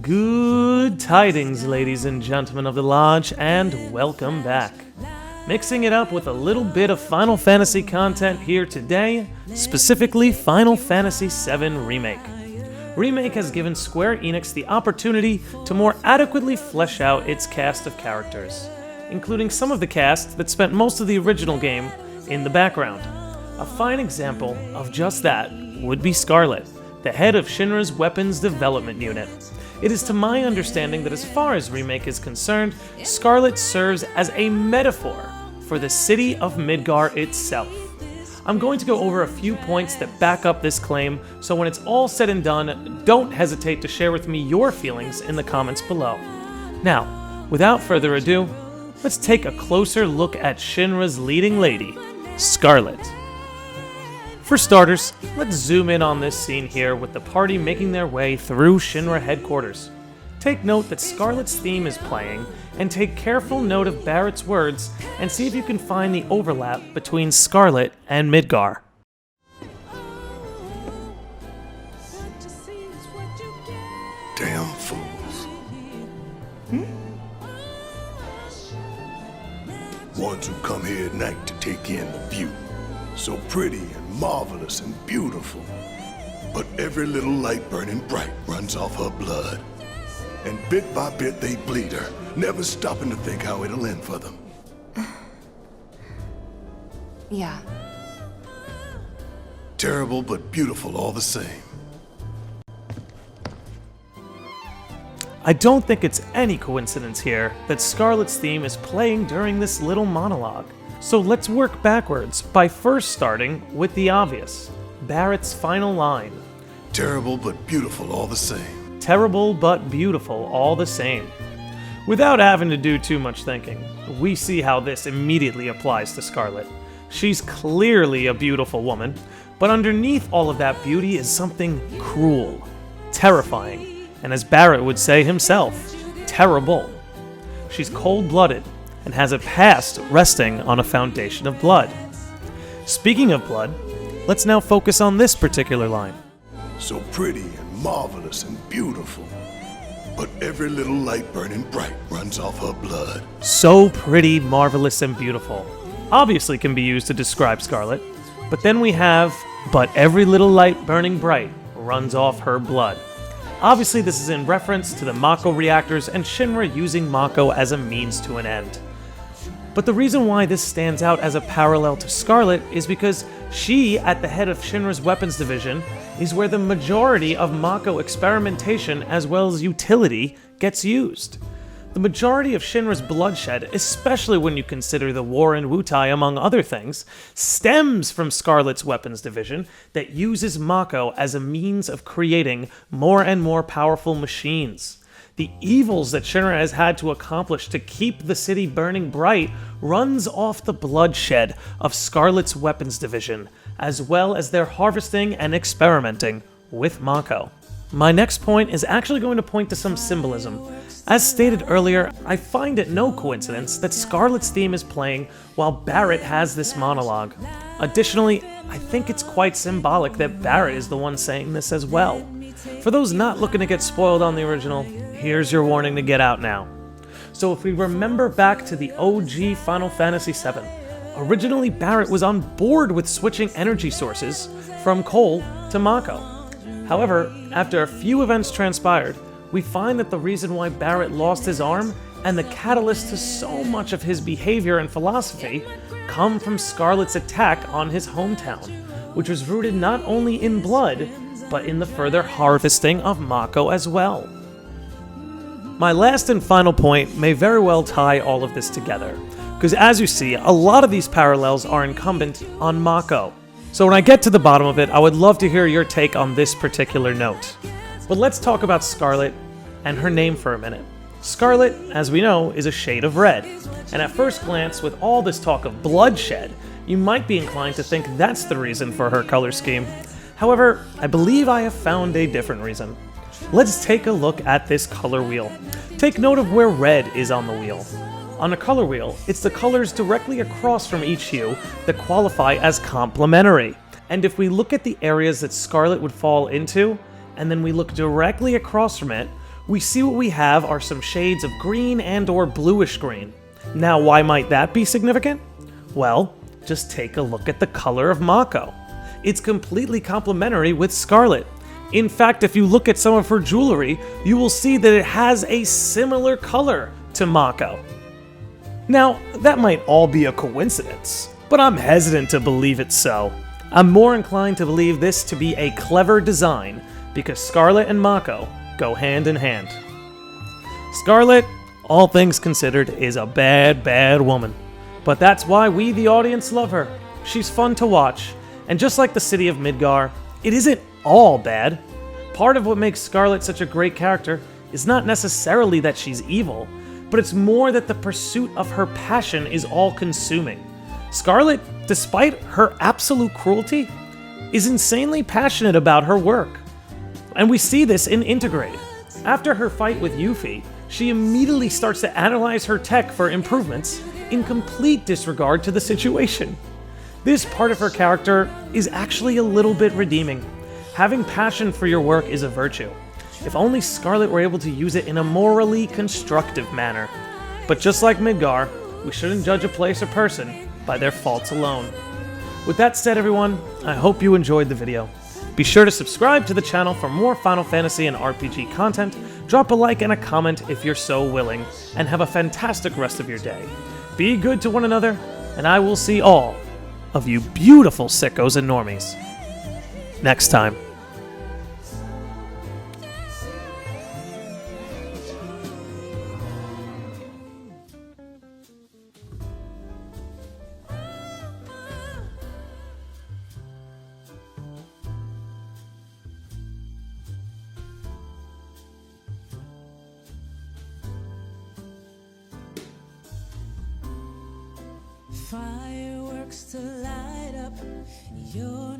Good tidings, ladies and gentlemen of the Lodge, and welcome back. Mixing it up with a little bit of Final Fantasy content here today, specifically Final Fantasy VII Remake. Remake has given Square Enix the opportunity to more adequately flesh out its cast of characters, including some of the cast that spent most of the original game in the background. A fine example of just that would be Scarlet, the head of Shinra's Weapons Development Unit. It is to my understanding that as far as Remake is concerned, Scarlet serves as a metaphor for the city of Midgar itself. I'm going to go over a few points that back up this claim, so when it's all said and done, don't hesitate to share with me your feelings in the comments below. Now, without further ado, let's take a closer look at Shinra's leading lady, Scarlet. For starters, let's zoom in on this scene here with the party making their way through Shinra headquarters. Take note that Scarlet's theme is playing, and take careful note of Barrett's words and see if you can find the overlap between Scarlet and Midgar. Damn fools. Ones who come here at night to take in the view. So pretty and marvelous and beautiful. But every little light burning bright runs off her blood. And bit by bit they bleed her, never stopping to think how it'll end for them. Yeah. Terrible but beautiful all the same. I don't think it's any coincidence here that Scarlet's theme is playing during this little monologue. So let's work backwards by first starting with the obvious, Barrett's final line. Terrible but beautiful all the same. Terrible but beautiful all the same. Without having to do too much thinking, we see how this immediately applies to Scarlet. She's clearly a beautiful woman, but underneath all of that beauty is something cruel, terrifying, and as Barrett would say himself, terrible. She's cold-blooded and has a past resting on a foundation of blood. Speaking of blood, let's now focus on this particular line. So pretty and marvelous and beautiful. But every little light burning bright runs off her blood. So pretty, marvelous, and beautiful obviously can be used to describe Scarlet, but then we have, but every little light burning bright runs off her blood. Obviously this is in reference to the Mako reactors and Shinra using Mako as a means to an end. But the reason why this stands out as a parallel to Scarlet is because she, at the head of Shinra's weapons division, is where the majority of Mako experimentation as well as utility gets used. The majority of Shinra's bloodshed, especially when you consider the war in Wutai among other things, stems from Scarlet's weapons division that uses Mako as a means of creating more and more powerful machines. The evils that Shinra has had to accomplish to keep the city burning bright runs off the bloodshed of Scarlet's weapons division, as well as their harvesting and experimenting with Mako. My next point is actually going to point to some symbolism. As stated earlier, I find it no coincidence that Scarlet's theme is playing while Barrett has this monologue. Additionally, I think it's quite symbolic that Barrett is the one saying this as well. For those not looking to get spoiled on the original, here's your warning to get out now. So if we remember back to the OG Final Fantasy VII, originally Barrett was on board with switching energy sources from coal to Mako. However, after a few events transpired, we find that the reason why Barrett lost his arm and the catalyst to so much of his behavior and philosophy come from Scarlet's attack on his hometown, which was rooted not only in blood, but in the further harvesting of Mako as well. My last and final point may very well tie all of this together, because as you see, a lot of these parallels are incumbent on Mako. So when I get to the bottom of it, I would love to hear your take on this particular note. But let's talk about Scarlet and her name for a minute. Scarlet, as we know, is a shade of red, and at first glance, with all this talk of bloodshed, you might be inclined to think that's the reason for her color scheme. However, I believe I have found a different reason. Let's take a look at this color wheel. Take note of where red is on the wheel. On a color wheel, it's the colors directly across from each hue that qualify as complementary. And if we look at the areas that Scarlet would fall into, and then we look directly across from it, we see what we have are some shades of green and or bluish green. Now, why might that be significant? Well, just take a look at the color of Mako. It's completely complementary with Scarlet. In fact, if you look at some of her jewelry, you will see that it has a similar color to Mako. Now, that might all be a coincidence, but I'm hesitant to believe it's so. I'm more inclined to believe this to be a clever design, because Scarlet and Mako go hand in hand. Scarlet, all things considered, is a bad woman. But that's why we, the audience, love her. She's fun to watch, and just like the city of Midgar, it isn't all bad. Part of what makes Scarlet such a great character is not necessarily that she's evil, but it's more that the pursuit of her passion is all-consuming. Scarlet, despite her absolute cruelty, is insanely passionate about her work. And we see this in Integrate. After her fight with Yuffie, she immediately starts to analyze her tech for improvements in complete disregard to the situation. This part of her character is actually a little bit redeeming. Having passion for your work is a virtue. If only Scarlet were able to use it in a morally constructive manner. But just like Midgar, we shouldn't judge a place or person by their faults alone. With that said, everyone, I hope you enjoyed the video. Be sure to subscribe to the channel for more Final Fantasy and RPG content, drop a like and a comment if you're so willing, and have a fantastic rest of your day. Be good to one another, and I will see all of you beautiful sickos and normies next time. Fireworks to light up your